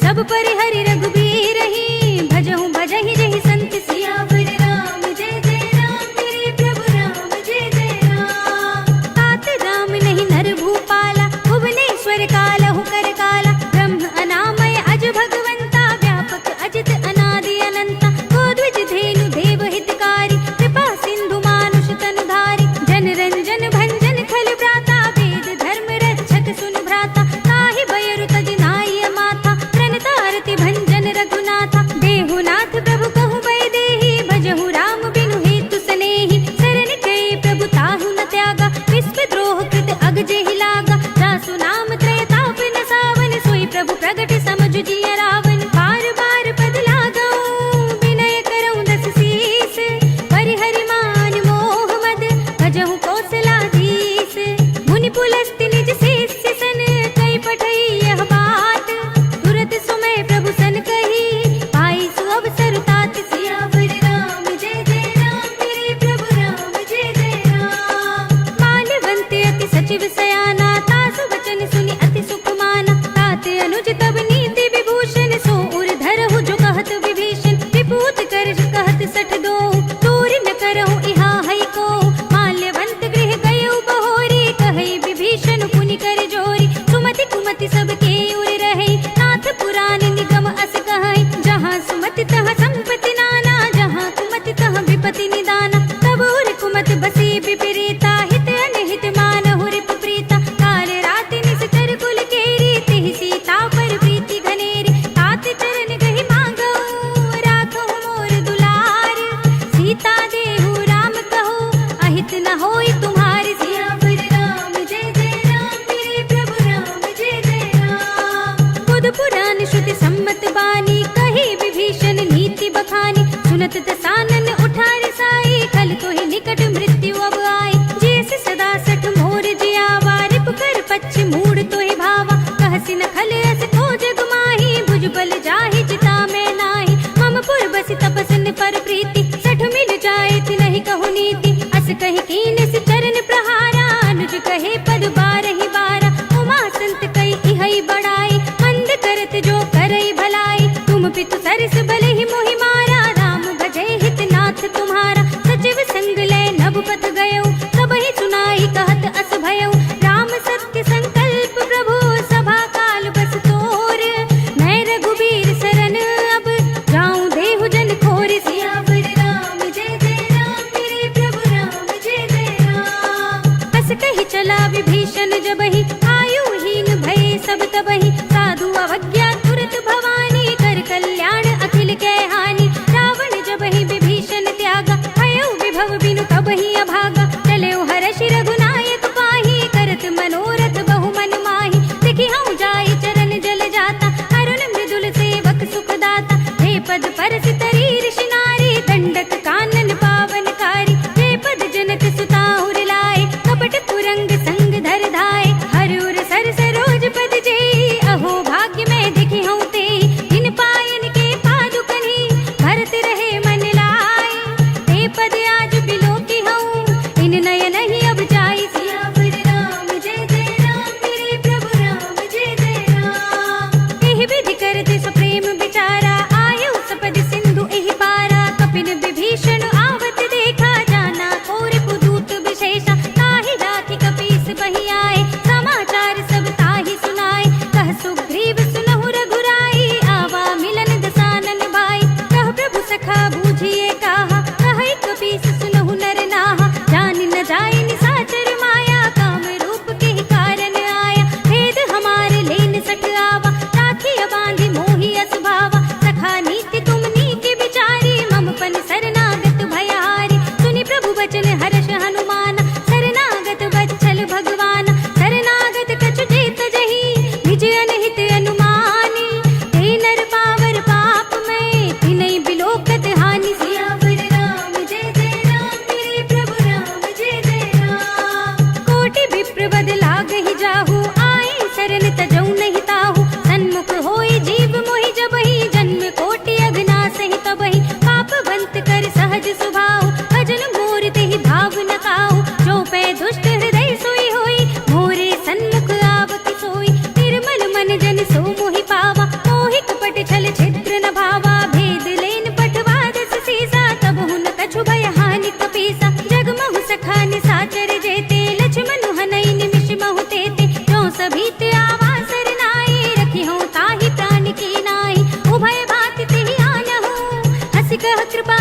सब परिहरि रघुबीर ही, भजहु भजहि जहि संत। सियावर राम जय जय राम, तेरे प्रभु राम जय जय राम। तात राम नहीं नर भूपाला, भुवनेश्वर कालहु कर काला। ब्रह्म अनामय अज भगवंता, व्यापक अजित अनादि अनंता। गोद्विज धेनु देव हितकारी, कृपा सिंधु मानुष तनुधारी। जन रंजन भंजन खल भ्राता, वेद धर्म रक्षक सुन भ्राता। ताहि बयरु तज नाय माथा, प्रणतारति भंजन रघुनाथा। देहुनाथ प्रभु कहु बै देहि, भजहु राम बिनु हेतु सनेहि। शरण गए प्रभु ताहु न त्यागा, विश्व द्रोह कृत अग जेहि लागा। जासु नाम त्रय ताप न सावन, सोई प्रभु प्रगट समझ जिय रावण। बार बार पद लागऊं, विनय करऊं दस शीस। परिहरि मान मोह मद, भजहु कौशलाधीश। मुनि पुलस्त्य निज शिष्य सन, कई पठई यह बात। तुरत सुमय प्रभु सन कही, पाई सुअवसर तात। सियावर राम जय जय राम, तेरे प्रभु राम जय जय राम। माल्यवंत अति सचिव सयाना, तासु वचन सुनि अति सुख माना। तात अनुज तब नीति विभूषण, सो उर धरहु जो कहत विभीषण। विभूत कर कहत सठ दो, दूर न करहु इहा है को। माल्यवंत गृह गयउ बहोरी, कहई विभीषण पुनि कर जोरी। सुमति कुमति सब के उर रहे, नाथ पुराण निगम अस कहई। जहाँ सुमति तहाँ संपत्ति नाना, जहाँ कुमति तहाँ विपत्ति निदाना। तब उर कुमत बसी विपरीता, हित अनहित मानहु रिपु प्रीता। काल राति निश्चर कुल केरी, तिहि सीता पर प्रीति घनेरी। तात चरण गहि मांगऊ, राखहु मोर दुलार। सीता देहु राम कहू, अहित न होई तुम्हारी। सियावर राम जय जय राम, तेरे प्रभु राम जय जय राम। बुध पुराण श्रुति सम्मत बानी, कही विभीषण नीति बखानी। सुनत दसानन उठार साई, कल तो ही निकट मृत्यु अब आई। जैसे सदा सठ मोर जियावा, रिपु कर पच्छ मूड तो ही भावा। कहसि न खल अस को जग माही, भुज बल जाहि जिता मैं नाही। मम पुर बसि तपसन पर प्रीति, सठ मिल जाए थी नहीं कहु नीति। अस कहि कीन सि चरण प्रहारा, अनुज कहे पद बारहि बारा। उमा संत कई इहै बड़ाई, मंद करत जो करई भलाई। तुम पितु सरस भले ही मोहि मारा, राम भजै हित नाथ तुम्हारा। सचिव संग लय नभ पथ गयौ, सबहि सुनाई कहत अस भयौ। राम सत्य संकल्प प्रभु, सभा काल बस तोर। मैं रघुबीर सरन अब, जाऊं देहु जन खोर। सियावर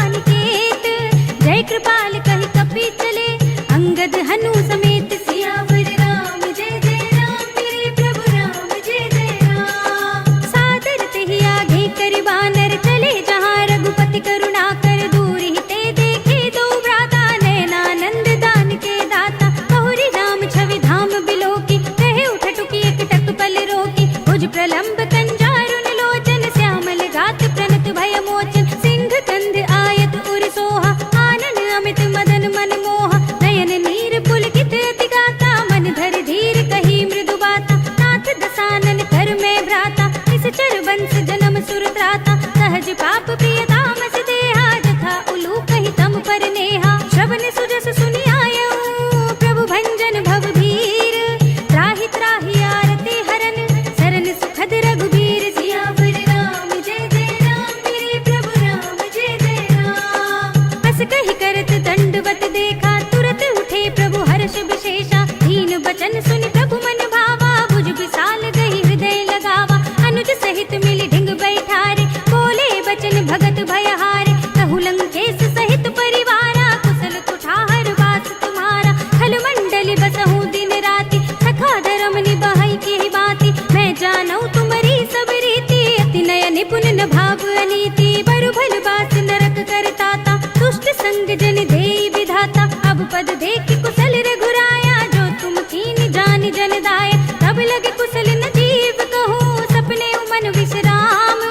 अनिकेत। जय कृपाल कहि कपि चले, अंगद हनु समेत। सियावर राम जय जय राम, मेरे प्रभु राम जय जय राम। सादर तेहि आगे करि बानर, चले जहाँ रघुपति करुणा कर। दूर ही ते देखे दो भ्राता, नयनानंद दान के दाता। बहुरी राम छवि धाम बिलोकी, कहे उठ टुकी एक टक पल रोकी। भुज प्रलंब कंजारुन लोचन, श्यामल गात प्रणत भय मोचन। सिंह कंध आयत उर सोहा, आनन अमित मदन मन मोहा। नयन नीर पुलकित अति गाता, मन धर धीर कही मृदु बाता। नाथ दसानन कर में भ्राता, निश्चर बंस जन्म सुर त्राता। सहज पाप प्रिय तामस देहा, जथा उलू कहि तम पर नेहा। श्रवण सुजस सुनि आयऊ, प्रभु भंजन भव भीर। त्राहि त्राहि आरती हरन, सरन सुखद रघुबीर। सियावर राम जय जय राम, मेरे प्रभु राम जय जय राम। हस कहि करत दंडवत देखा, तुरत उठे प्रभु हर्ष विशेषा। दीन बचन सुनि प्रभु मन भावा, भुज विशाल गहि हृदय लगावा। अनुज सहित मिलि ढिंग बैठारे, बोले बचन भगत भयहारे। कहु लंकेश सहित परिवारा, कुशल कुठार वास तुम्हारा। खल मंडली बसहु दिन राति, सखा धर्म निभाई की बाती। मैं जानऊ तुम्हारी सब रीति, अति नय निपुण न भाव अनीति। बरु भल बास नरक करताता, दुष्ट संग जन देई विधाता। अब पद देखि कुशल रघुराया, जो तुम कीन जानि जन दाया। तब लगे कुशल न जीव कहूँ, सपने मन विश्राम।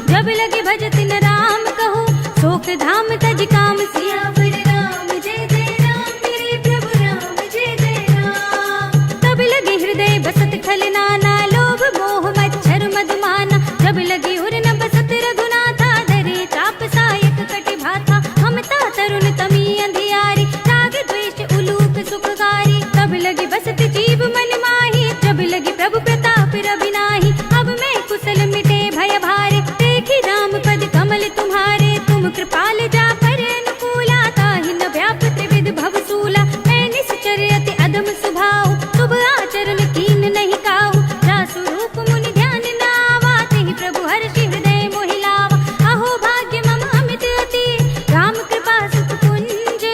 जब लगे भजत न राम कहूँ, शोक धाम तज काम। सियावर राम जय जय राम, मेरे प्रभु राम जय जय राम। तब लगे हृदय बसत खल नाना, लोभ मोह मच्छर मधुमाना। जब लगे उर न बसत रघुनाथा, धरे चाप सायक कटि भाथा। ममता तरुण तमी अंधियारी, राग द्वेष उलूक सुखकारी। तब लगे बसत जीव मन माही, जब लगे प्रभु प्रताप रवि नाही। अब मैं कुशल मिटे भय भारे, देखी राम पद कमल तुम्हारे। तुम कृपाल जा पर अनुकूला, ताहि न व्याप त्रिविध भव सूला। मैं निश्चर अति अदम सुभाऊ, शुभ आचरण कीन नहीं काऊ। जासु रूप मुनि ध्यान न आवा, तेहि प्रभु हर्षि हृदय मोहि लावा। अहो भाग्य मम अमित अति, राम कृपा सुख कुंज।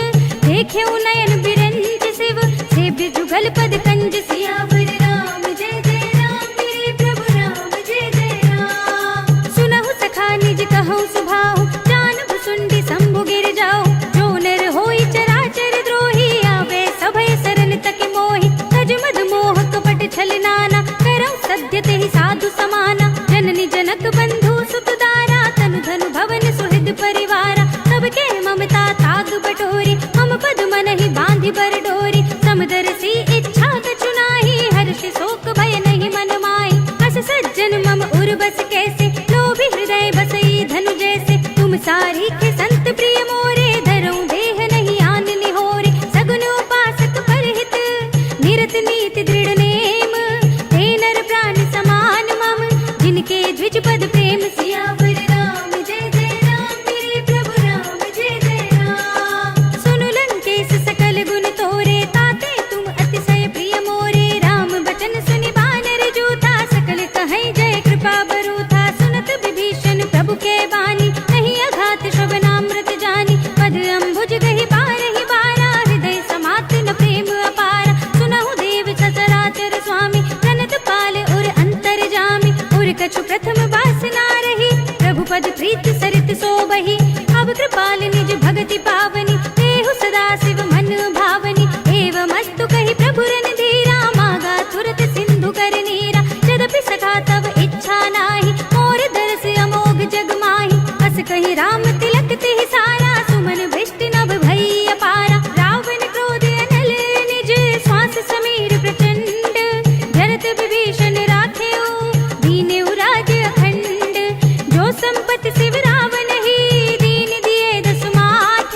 देखे नयन बिरंज शिव, सेव्य जुगल पद कंज। सियावर राम जय जय राम, मेरे प्रभु राम जय जय राम। सुनहु सखा निज कहूँ सुभाऊ, जानब सुंडी शंभु गिर जाओ। जो नर होई चराचर द्रोही, आवे सभय सरन तक मोहि। तज मद मोह कपट छल नाना, करौ सद्य तेहि साधु समाना। जननी जनक बंधु सुत दारा, तनु धनु भवन सुहृद परिवारा। सबके ममता ताग बटोरी, हम पद मन ही बांधि बर डोरी। समदर्शी इच्छा कछु नाही, हर्ष शोक भय नहीं मन माही। हस सज्जन मम उर बस कैसे, लोभी हृदय बसई धनु जैसे। तुम सारी के संत प्रिय मोरे, धरऊं देह नहीं आन निहोरे। सगुन उपासक परहित, निरत नीति दृढ़ नेम। ते नर प्राण समान मम, जिनके द्विज पद प्रेम। सियावर राम जय जय राम, मेरे प्रभु राम जय जय राम। सुनु लंकेश सकल गुण तोरे, ताते तुम अतिशय प्रिय मोरे। राम बचन सुनि बानर जूथा, सकल कहीं जय कृपा बरूथा। सुनत विभीषण प्रभु के बानी, नहीं अघात श्रवणामृत जानी। पद अम्बुज गहि बारहि बारा, हृदय समात न प्रेम अपारा। सुनहु देव सचराचर स्वामी, प्रणत पाल उर अंतर जामी। उर कछु प्रथम वासना रही, प्रभु पद प्रीत सरित सोबहि। अब कृपाल निज भगति पावनी, देहु सदा शिव मन भावनी। एवं अस्तु कहि प्रभु रन धीरा, मागा तुरत सिंधु कर नीरा। यद्यपि सखा तब इच्छा नाही, मोर दरस अमोघ जग माही। हस कहि राम तिलक तेहि सारा, सुमन भृष्टि नभ भई अपारा। रावण क्रोध अनल निज, श्वास समीर प्रचंड। जरत विभीषण राखेऊ, दीनेऊ राज अखंड। जो संपत्ति शिव रावण ही, दीन दिए दस माठ।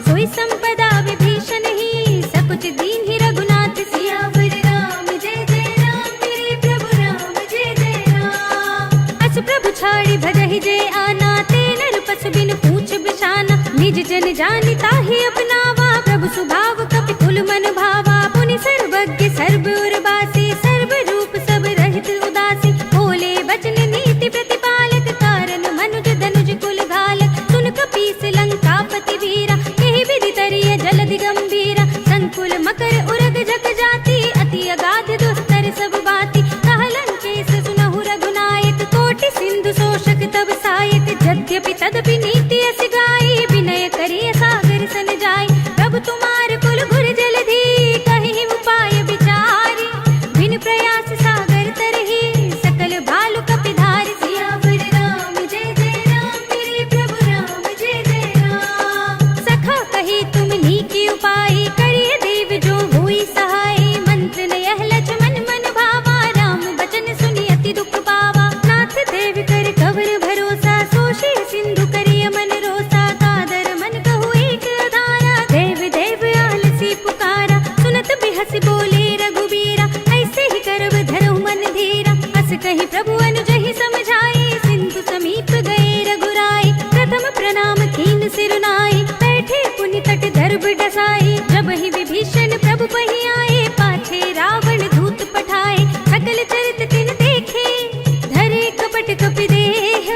सोई संपदा विभीषण ही, सकुच दीन ही रघुनाथ। सियावर राम जय जय राम, मेरे प्रभु राम जय जय राम। अस प्रभु छाड़ी भजहि जय आना, ते नर पशु बिन पूछ बिछाना। निज जन जानि ताहि अपनावा, प्रभु सुभाव कपि कुल मन भावा। पुनि सर्वज्ञ सर्व उर्वासी, सर्व रूप सब रहित उदासी। बोले बचन नीति प्रतिपालक, कारण मनुज धनुज कुल घालक। सुन कपीस लंका अति वीरा, यही विधि तरिय जलधि गंभीरा, संकुल मकर उरग जग जाति, अति अगाध दुस्तर सब बाति, कहलन केस सुनहु रघुनायक, कोटि सिंधु शोषक तब सायक, यद्यपि तदपि नीति अस गाई, विनय करिय सागर सन जाय, प्रभु तुम्हार कुल गुर जलधि, कहि उपाय विचारी, बिन प्रयास सागर तरहि, सकल भालु कपिधारि, सियावर राम जय जय राम, मेरे प्रभु राम जय जय राम। सखा कही तुम नीकी उपाय, करिय देव जो हुई सहाय, मंत्र नयह लक्ष्मण मन भावा, राम बचन सुनि अति दुख पावा, नाथ देव कर कवर भरोसा, सोषे सिंधु करिय मन रोसा, कादर मन कहु एक अधारा, देव देव आलसी पुकारा, सुनत बिहस बोले रघुबीरा, ऐसे ही करब धरहु मन धीरा, अस कही प्रभु अनुजहि समझाए, सिंधु समीप गए रघुराई, प्रथम प्रणाम कीन सिरुनाई, बैठे पुनि तट दर्भ डसाई, जब ही विभीषण प्रभु पहि आए, पाछे रावण दूत पठाए, सकल चरित तिन देखे, धरे कपट कपि देह,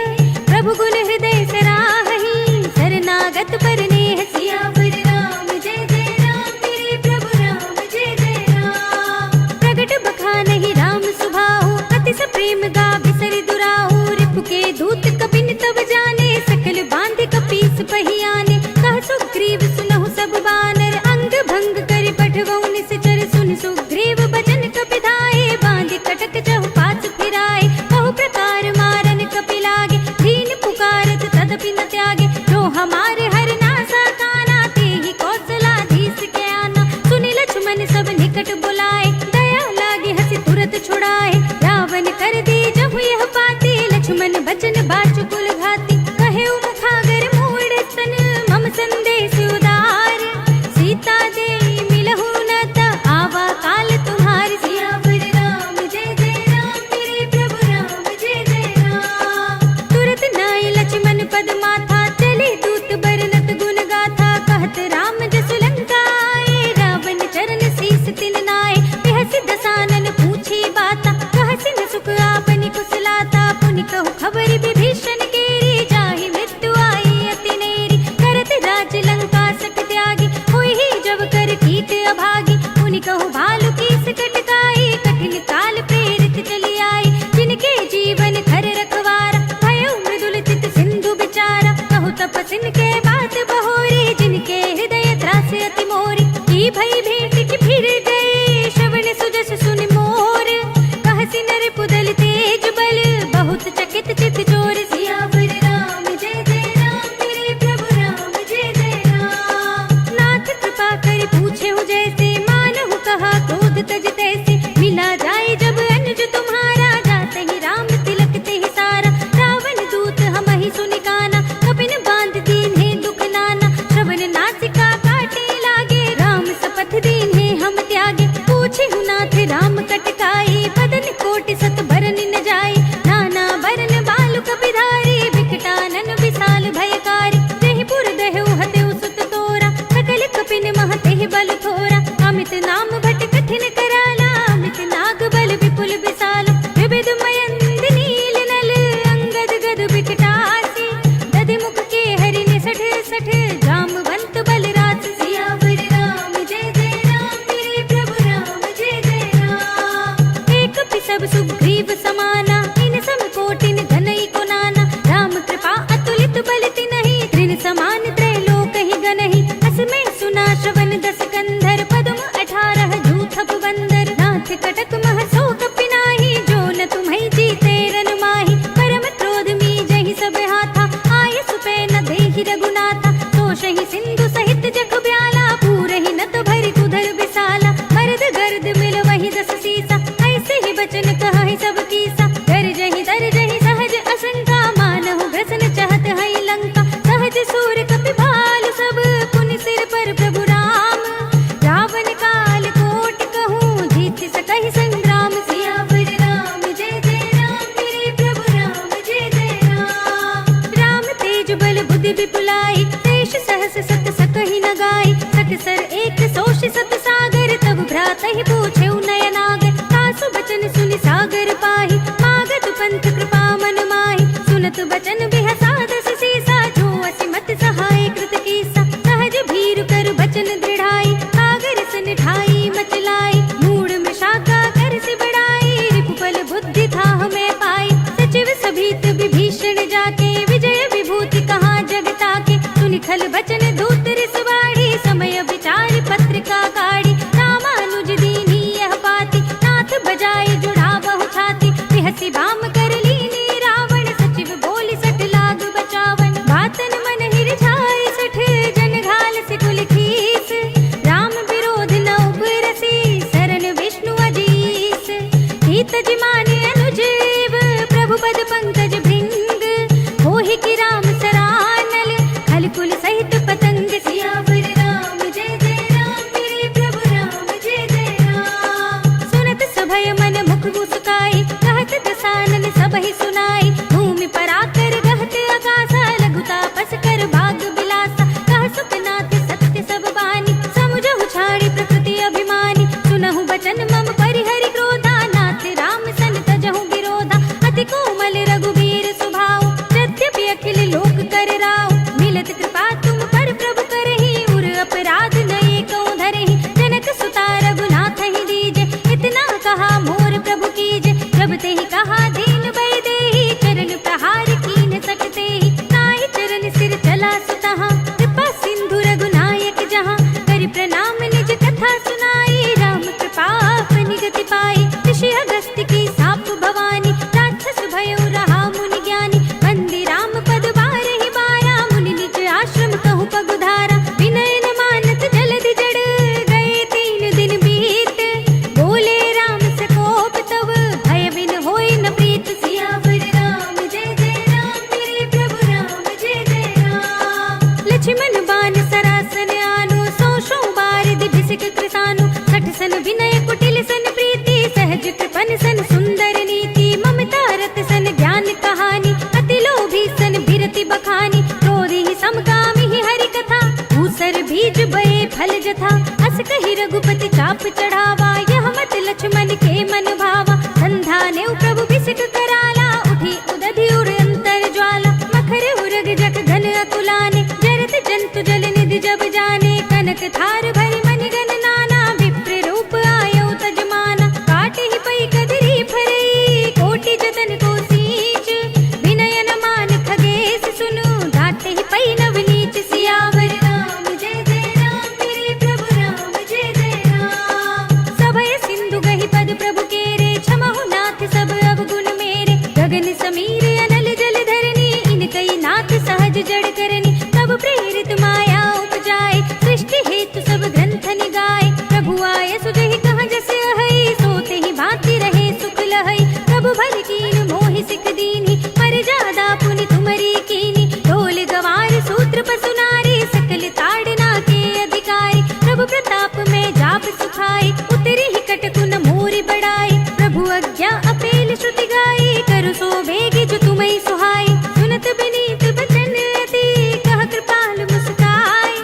प्रभु गुण हृदय सराहि, शरणागत पर नेह, सियावर राम जय जय राम, मेरे प्रभु राम जय जय राम। प्रगट बखानहि राम सुभाऊ, अति सप्रेम गा बिसरि दुराऊ, रिपु के दूत कपिन तब जाने, सकल बांधि कपीस पहि आने, कह सुग्रीव सुनहु सब बानर, अंग भंग करि पठवहु निश्चर, सुनि सुग्रीव बचन कपिधाए, बांधि कटक चहु पाछ फिराए, बहु प्रकार मारन कपि लागे, दीन पुकारत तदपि न त्यागे, जो हमारे हर नासा काना, तेहि कौशलाधीश के आना, सुनि लक्ष्मण सब निकट बुलाए, दया लागे हंसी तुरत छुड़ाए, रावण कर दी जब यह पाती, लक्ष्मण बचन बाचुकुल घाती, कहे मुखागर मूढ़ सन, मम संदेश उदार, सीता दे मिलहु न त आवा काल तुम्हारी, सियावर राम जय जय राम, मेरे प्रभु राम जय जय राम। तुरत नाय लक्ष्मण पद माथा, चले दूत बरनत गुण गाथा, कहत राम जसु लंका आए, रावण चरण शीस तिन नाय, बिहसि दसानन पूछी बाता, कहसि न सुख आपनि कुशलाता, पुनि कहु खबरि विभीषण केरी, जाहि मृत्यु आई अति नेरी, करत राज लंका सक त्यागी, होई ही जब कर कीट अभागी, पुनि कहु भालु कीस कटकाई, कठिन काल प्रेरित चली आई, जिनके जीवन खर रखवारा, भयो मृदुल चित सिंधु बिचारा, कहु तपसिन के बात बहोरी, जिनके हृदय त्रास अति मोरी, की भई भेंट की फिर गए, श्रवण सुजस सुनि मोर, कहसि नर पुदल तेज बल, बहुत चकित चित चोर, सियावर राम जय जय राम, मेरे प्रभु राम जय जय राम। नाथ कृपा करि पूछेहु जैसे, मानहु कहा क्रोध तज तैसे, मिला जाए जब अनुज तुम्हारा, जाते ही राम तिलक तेहि सारा, रावण दूत हमहि सुनि काना, कपिन बांध दीन्हे दुख नाना, श्रवण नासिका काटे लागे, राम शपथ दीन्हे हम त्यागे, पूछेहु नाथ राम कटकाई, बदन कोटि सत बरन न जाई, नाना बरन बालु कपिधारी, विकटानन विशाल भयकारी, जहि पुर दहु हतेउ सुत तोरा, सकल कपिन मह तेहि बल थोरा, अमित नाम भट कठिन कराला, अमित नाग बल विपुल विशाल, विविध मयंद नील नल, अंगद गद विकटासी, दधि मुख के हरि निसठ सठ, जामवंत बल रास, सियावर राम जय जय राम, मेरे प्रभु राम जय जय राम। एक सब सुग्रीव समाना, इन सम कोटिन धनई को नाना, राम कृपा अतुलित बल तिनहि, त्रिन समान त्रैलोक ही गनहि, असमय सुना श्रवण दस कंधर, पद्म 18 जूथप बंदर, नाथ कटक मह सो कपि नाही, जो न तुम्हि जीते रन माही, परम क्रोध मी जहि सब हाथा, आय सुपै न देहि रघुनाथा, तोषहि सिंधु सहित जग ब्याला, पूरहि नत भरि कुधर विशाला, मर्द गर्द मिल वही दस सीसा, ऐसे ही बचन कहहि सब कीसा, गरजहि दरजहि सहज असंका, मानहु ग्रसन चाहत हई लंका, सहज सूर कपि भालु सब, पुनि सिर पर प्रभु राम, रावण काल कोट कहूँ, जीत सकहि संग्राम, सियावर राम जय जय राम, मेरे प्रभु राम जय जय राम। राम तेज बल बुद्धि विपुलाई, शेष सहस सत सकहि न गाई, सकसर एक सोष सत सागर, तब भ्रातहि पूछेउ नयनागर, तासु बचन सुनि सागर पाहि, मागत पंथ कृपा मन माहि, सुनत बचन बिहसा दस सीसा, जो असिमत सहाय कृत कीसा, खल बचन दूत रिसवाड़ी, समय विचार पत्रिका काढ़ी, रामानुज दीनी यह पाती, नाथ बजाए जुड़ा बहु छाती, बिहसी बाम कर लीनी रावण, सचिव बोली सठ लाग बचावन, बातन मन हिरझाए सठ जन घाल से कुल खीस, राम विरोध न उपरसी शरण विष्णु अजीस, हित जिमाने अनुजीव प्रभु पद पंकज भृंग, होहि की राम सरानल खल कुल सहित पतंग, सियावर राम जय जय राम मेरे प्रभु राम जय जय राम, सुनत सभय मन मुख मुस्काई, कहत दसानन सबहि सुनाई, भूमि पर आकर गहत आकाशा, लघु तापस कर भाग बिलासा, कह सुखनाथ सत्य सब बानी, समुझहु छाड़ी प्रकृति अभिमानी, सुनहु बचन मम परिहरि क्रोधा, नाथ राम सन तजहु विरोधा, अति कोमल रघुबीर सुभाऊ, यद्यपि अखिल लोक कर राव, मिलत कृपा तुम पर प्रभु करहि, उर अपराध नये कहूँ धरहि, जनक सुता रघुनाथ ही दीजे, इतना कहा मोर प्रभु कीजे, जब ते ही कहा दीन भय देहि, चरण प्रहार कीन सकते ही, नाहि चरण सिर चला सुतहा, कृपा सिंधु रघुनायक जहाँ, करि प्रणाम निज कथा सुनाई, राम कृपा अपनी गति पाई, ऋषि अगस्त्य की साप भवानी, राक्षस भयउ रहा मुनि ज्ञानी, वंदे राम पद बारहि बारा, मुनि निज आश्रम कहूँ पगुधारा, विनय न मानत जलधि जड़ गए 3 दिन बीत, बोले राम सकोप तब भय बिन होई न प्रीत, सियावर राम जय जय राम मेरे प्रभु राम जय जय राम, लक्ष्मण बान सरासन आनो, सौ बारिधि भिसिक कृसानु, सठ सन विनय कुटिल सन प्रीति, सहज कृपन सन सुंदर नीति, ममता रत सन ज्ञान कहानी, अति लोभी सन बिरति बखानी, क्रोधी समकामी ही हरि कथा, भूसर बीज बये फल जथा, अस कहि रघुपति चाप चढ़ावा, यह मत लक्ष्मण के मन भावा, संधा ने प्रभु बिसिक कराला, उठी उदधि उर अंतर ज्वाला, मखर उरग जग घन अकुलाने, जरत जंतु जल निधि जब जाने, कनक थार भरि मनि गण नाना, विप्र रूप आयो तजमाना, काट ही पई कदरी फरई, कोटि जतन को सींच, विनय न मान खगेश सुनु, घाट ही पई नव नीच, सियावर राम जय जय राम मेरे प्रभु राम जय जय राम, सभय सिंधु गहि पद प्रभु केरे, क्षमहु नाथ सब अवगुण मेरे, गगन समीर अनल जल धरनी, इनकई नाथ सहज जड़ करनी, तब प्रेरित माया उपजाए, सृष्टि हेतु सब ग्रंथ निगाए, प्रभु आय सुजहि कहाँ जस अहै, सोते ही भांति रहे सुख लहै, प्रभु भल कीन मोहि सिख दीनी, पर जादा पुनि तुमरी कीनी, ढोल गवार सूत्र पसु नारी, सकल ताड़ना के अधिकारी, प्रभु प्रताप में जाप सुखाई, उतरी ही कटकुन मोरी बढ़ाई, प्रभु आज्ञा अपेल श्रुति गाई, करु सो बेगी जो तुम्हें सुहाई, सुनत बिनीत बचन अति, कह कृपाल मुस्काई,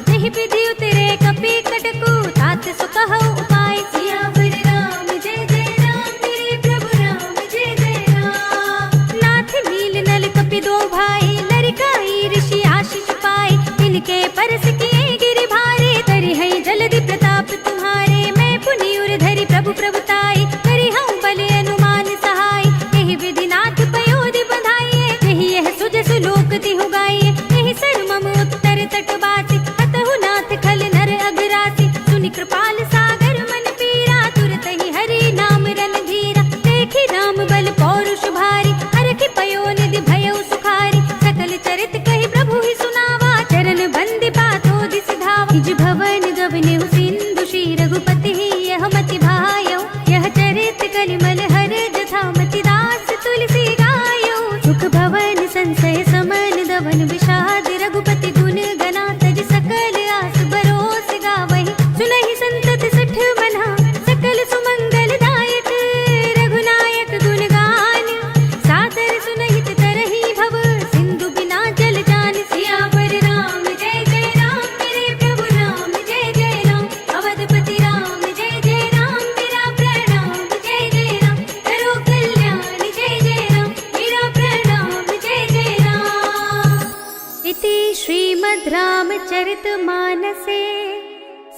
नहीं विधि उतरे कपि कटकु, तात सो कहु उपाय, सियावर राम जय जय राम मेरे प्रभु राम जय जय राम, नाथ नील नल कपि दो भाई, लरिकाई ऋषि आशीष पाए, इनके परस किए गिरि भारे, तरि है जलधि प्रताप तुम्हारे, मैं पुनि उर धरि प्रभु प्रभुताई, करि हूँ बल अनुमान सहाय, यही विधि नाथ पयोधि बधाइए, यही यह सुजसु लोक तिहु गाइए, यही सर मम उत्तर तट बासी, हतहु नाथ खल नर अगरासी, सुनि कृपाल सागर मन पीरा, तुरत ही हरि नाम रन धीरा, देखि राम बल पौरुष भारी, हरखि पयो निधि भयउ सुखारी, सकल चरित कहि प्रभु ही सुनावा, चरण बंदि पातो दिस धावा, निज भवन गवनेहु सिंधु श्री रघुपति ही यह मति भायौ, यह चरित कलिमल हर जथा मति दास तुलसी गायो, सुख भवन संशय समन दवन विषाद, रघुपति गुण गना तज सकल आस बरोस गावहि, सुनहि संतत सठ मना, सकल सुमंगल दायक, रघुनायक गुण गान, सादर सुनहित तरहि भव, सिंधु बिना जल जान, सियावर राम जय जय राम मेरे प्रभु राम जय जय राम, अवधपति राम जय जय राम मेरा प्रणाम जय जय राम, करो कल्याण जय जय राम मेरा प्रणाम जय जय राम, इति श्रीमद् रामचरितमानसे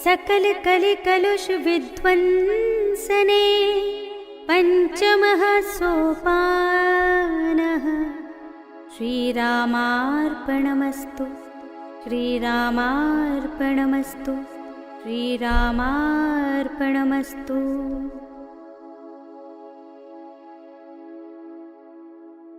सकल कलि कलुष विध्वंसने पंचमः सोपानः, श्रीरामार्पणमस्तु। श्रीरामार्पणमस्तु। श्रीरामार्पणमस्तु।